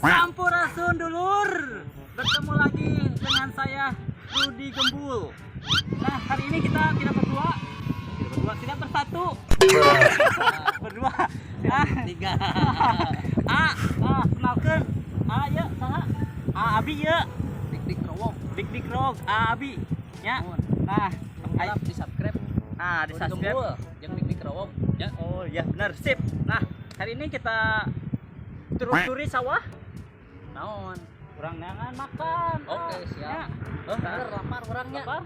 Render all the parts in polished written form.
Sampurasun dulur, bertemu lagi dengan saya Rudi Gembul. Nah, hari ini kita tidak berdua, tidak bersatu, berdua. Tiga. Kenalkan, ya, saha? Abi ya, Dik Rowong. Dik Rowong, Abi. Ya. Nah, Harap di subscribe. di subscribe. Yang Dik Rowong. Ya. Oh ya, benar, sip. Nah, hari ini kita telusuri sawah. Naon? Kurang neangan makan. Oke, siap. Bener lapar orangnya. Lapar?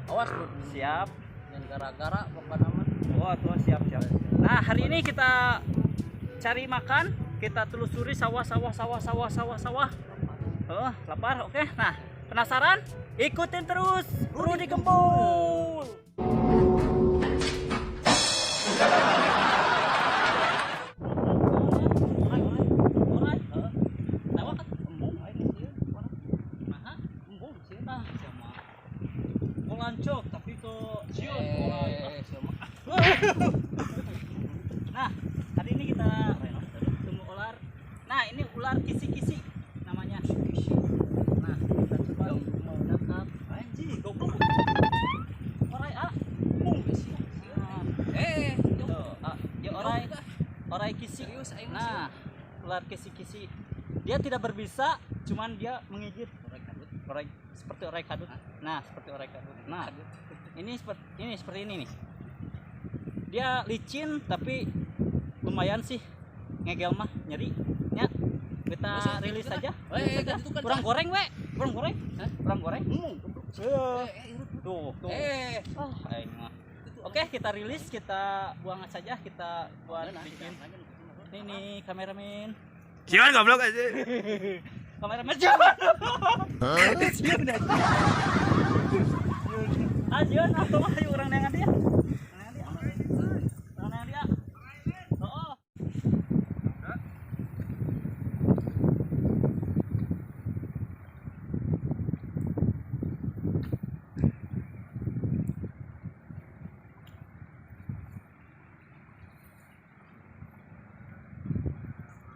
Awas bro. Siap. Yang gara-gara pokoknya mah. Oh, tuh siap. Nah, hari ini kita cari makan, kita telusuri sawah. Lapar, oke. Nah, penasaran? Ikutin terus Rudi Gembul. Lancok tapi ke siun. Nah, hari ini kita temu ular. Nah, ini ular kisi-kisi namanya. Nah, kita coba mau nangkap. Anjing, goblok. Orai ya orai kisi. Nah, ular kisi-kisi. Dia tidak berbisa, cuman dia menggigit. Orai seperti orai kadut. Nah, seperti orai kadut. Nah, ini seperti ini nih. Dia licin tapi lumayan sih ngegel mah nyeri. Ya, kita rilis saja. Kurang goreng, we. Kurang goreng. Kurang goreng. Tuh. Aing mah. Oke, kita rilis, kita buang saja, kita buat bikin. Ini kameramen. Jangan goblok aja. Kameramen jangan. Ajian atau mah yuk orang nengan dia. Nengan dia. Oh.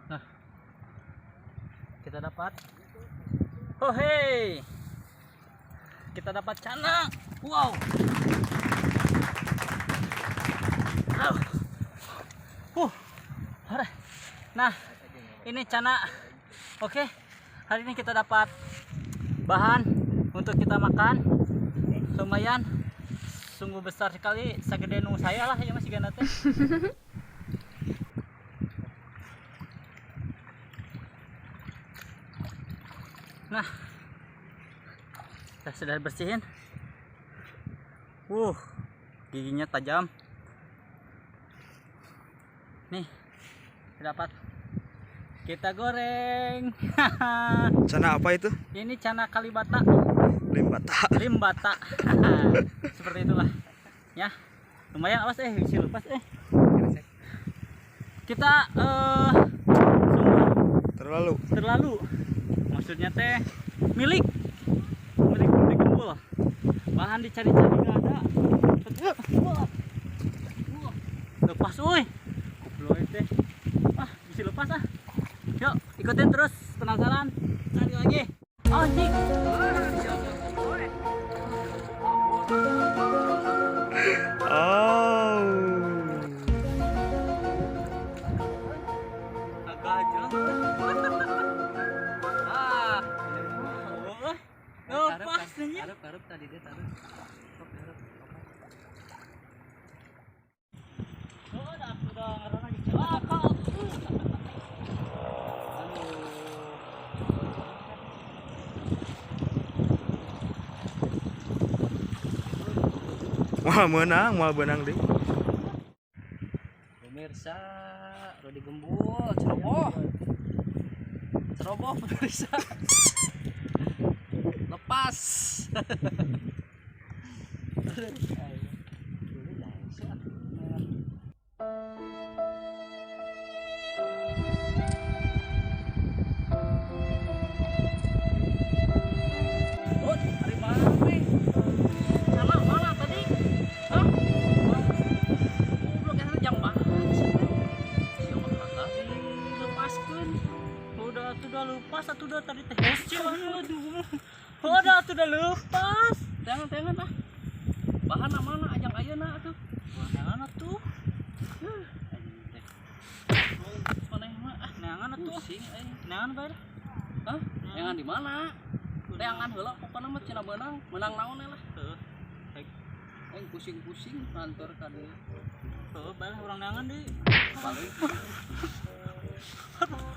Nah, kita dapat. Oh hey, kita dapat cana. Wow. Nah, ini cana. Oke, hari ini kita dapat bahan untuk kita makan. Lumayan, sungguh besar sekali. Segede nu saya lah ya masih gana teh. Nah, kita sudah bersihin. Giginya tajam. Nih, dapat. Kita goreng. Cana apa itu? Ini cana kalibata. Limbata. Seperti itulah. Ya. Lumayan, awas isi lepas Kita terlalu. Maksudnya teh milik Gembul. Bahan dicari-cari nggak ada. Lepas, goblok teh. Bisa lepas ah. Yuk, ikutin terus, penasaran. Cari lagi. Anjing. Agak jelas. Lepas nih. Harap tadi dia taruh. Udah ngerana celaka. Mau menang deh. Pemirsa, Rudi Gembul, ceroboh pemirsa. Lepas. Dari mana nih? Mana tadi? Goblok yang jam banget. Lepaskan. Udah lepas atuh udah tadi teh hecel aduh. Udah atuh udah lepas. Tengan ah. Bahan mana ajang ayeuna atuh. Neangan atuh. Maneh mah ah Neangan atuh. pusing euy. Neangan bae. Hah? Tengan di mana? Tengan heula pokona mah cenah menang naon lah. Heuh. Aing pusing-pusing kantor ka dieu. Heuh bae urang neangan deui. Balik.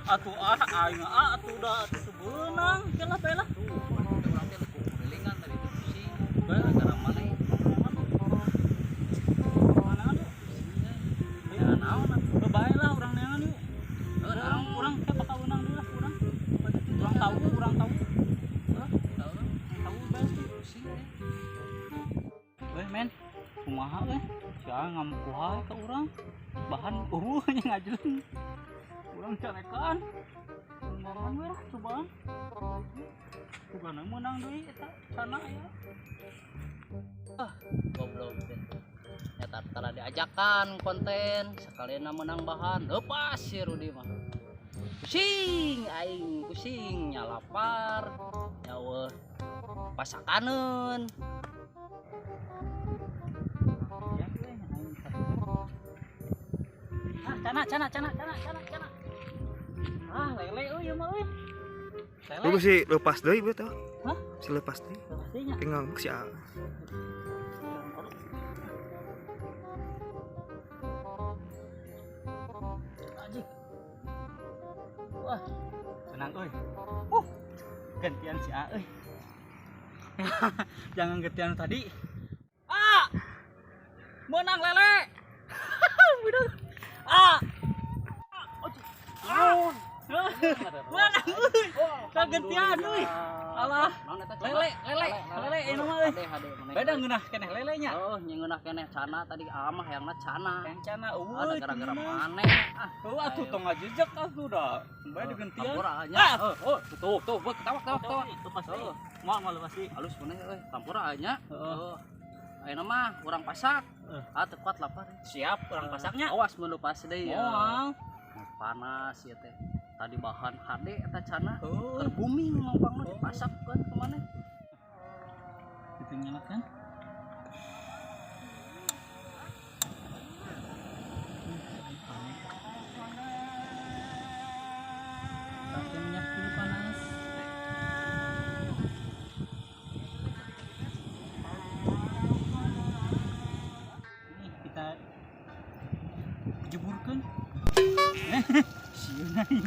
Atuh aing atuh udah atuh sebeunang gelah bae lah. Urang teh leuku kelilingan tadi teh pusing. Gara-gara maneh. Mana atuh? Ya naon atuh. Bae lah urang neangan yuk. Naon Urang teh bakal menang deui lah urang. Urang tahu. Tahu bae sih. pusing teh. Weh men, kumaha weh? Sia ngamukuha ka urang. Bahan nya ngajeun. Urang carekan. Ngomong weh lah cobaan. Bugana menang deui eta sana ya. Goblok teh. Nyata tara diajakan konten sekalian menang bahan. Lepas si Rudi mah. Pusing aing pusing nya lapar. Ya weh. Pasakaneun. Ya weh aing teh. Cana. Ah, lele euy mah euy. Lu si lepas deui betul. Hah? Si lepas deui. Pastinya. Tinggal si A. Anjing. Wah, senang euy. Gantian si A euy. Jangan gantian tadi. Ah! Menang lele. Udah. Ah! Naon? Menang euy. Kagantian euy. Alah, lele anu mah euy. Beda ngeunah keneh lelenya. Oh, nyeunah keneh cana tadi amah hayangna cana. Yang cana euy. Ada gara-gara maneh. Ah, Heuh atuh tong ngajejek atuh dah. Bae digantian. Campura nya. Ah! Tuh, ketawa. Lepas deui. Moal lepas deui. Halus maneh euy, campura nya. Heeh. Ayeuna mah urang pasak. Teu kuat lapar. Siap urang pasaknya. Awas mun lepas deui ya. Moal. Panas ya teh. Tadi bahan HD eta cana. Oh, Terbumi mangpangna dipasak kan kemana? itu nyalakan. Pakai minyak dulu panas. Ini kita jeburkan. Sieun aing.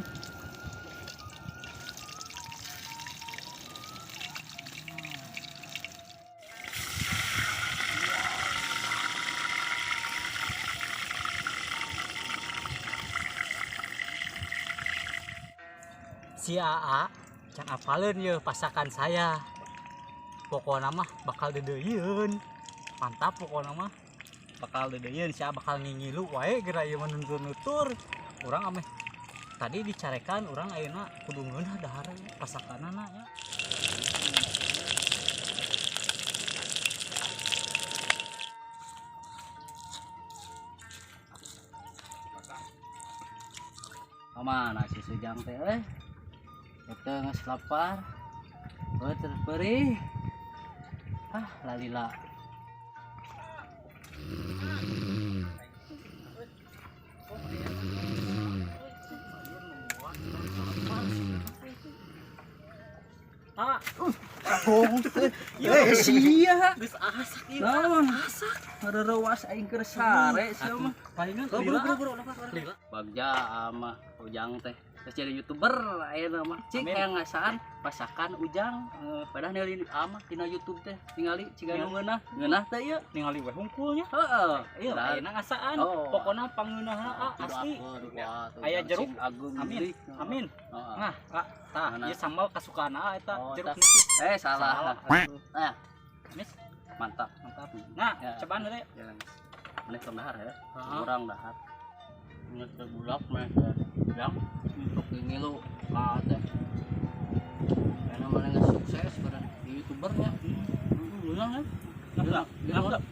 Si AA can apaleun ye pasakan saya. Pokona mah bakal dedeuyeun. Mantap pokona mah. Bakal dedeuyeun sia bakal ngingilu wae geura ieu nutur-nutur. Urang ameh tadi dicarekan urang ayeuna kudu ngeunah dahar pasakanana nya. Mana si Sujang teh euy? Eta geus lapar. Heuh terus perih. Ah, lalila. Ah, Sia. geus asak ieu. Naon? Hareurewas aing keur sare sia mah. Palingan Bro, lila. Bagja ama Ujang teh. Terus jadi YouTuber ayeuna mah. Cik Amin. hayang ngasaan pasakan Ujang. Padahal neuli ama tina YouTube teh ningali ciga nu ngeunah teh ieu. Ningali we hungkulnya. Heeh. Ieu ayeuna ngasaan. Oh. Pokona pangeunahna asli. Aya jeruk. Agung Amin. Amin. Heeh. Nah, tah Mana? ieu sambal kasukaan eta Oh, jeruk tah. nipis. Salah. Ah, Mis, mantap. mantap. Nah, Ya. cobaan deui. Jalan. Mana tong dahar ya? Heeh. Kurang dahar. Ingat ke bulak mah yang untuk ini lu ada. Karena mana nggak sukses pada di YouTubernya. Bilang ya.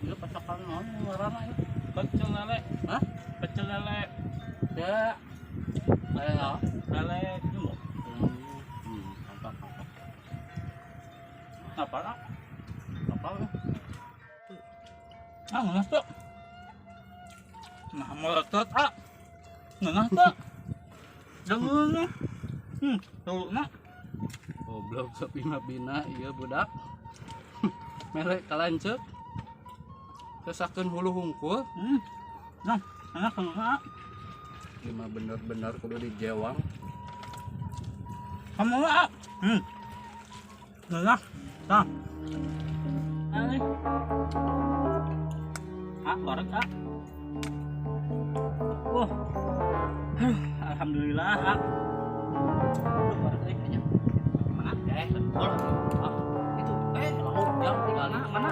Dia pasakan non ngarana ya. Pecel lele. Hah? Pecel lele. Ya. Kayak Lele jumbo. otot ngengah tak jangan tahu nak goblok sepi mah bina ieu budak mere kalancep sesakeun hulu hungkul nah enak ngengah ieu mah bener-bener kudu dijewang kamu lah ngengah tak korek alhamdulillah korek kayaknya mana itu lauk yang tinggal mana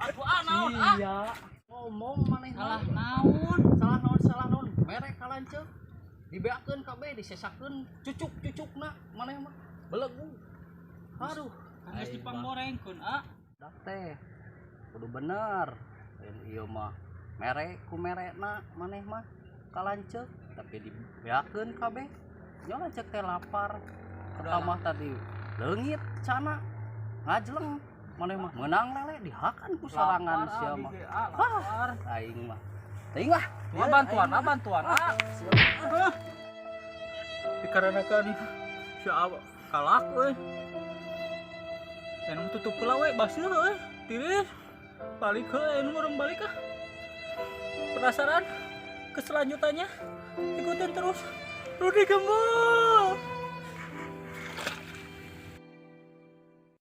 aku naon iya ngomong maneh salah naon merek kalanceu dibeakeun kabeh disesakeun cucuk-cucukna maneh mah belegu aduh harus dipangorengkeun dah teh kudu bener ieu mah merek ku merekna maneh mah kalanceuk tapi dibeakeun kabeh nya lanceuk teh lapar pertama tadi leungit cana ngajleng maneh mah meunang lele dihakan ku sorangan sia mah aing mah teuing lah bantuan dikarenakan sia kalak euy anu tutup heula we baseuh euy tiris balik heuh anu urang balik penasaran keselanjutannya ikutin terus Rudy Gembong.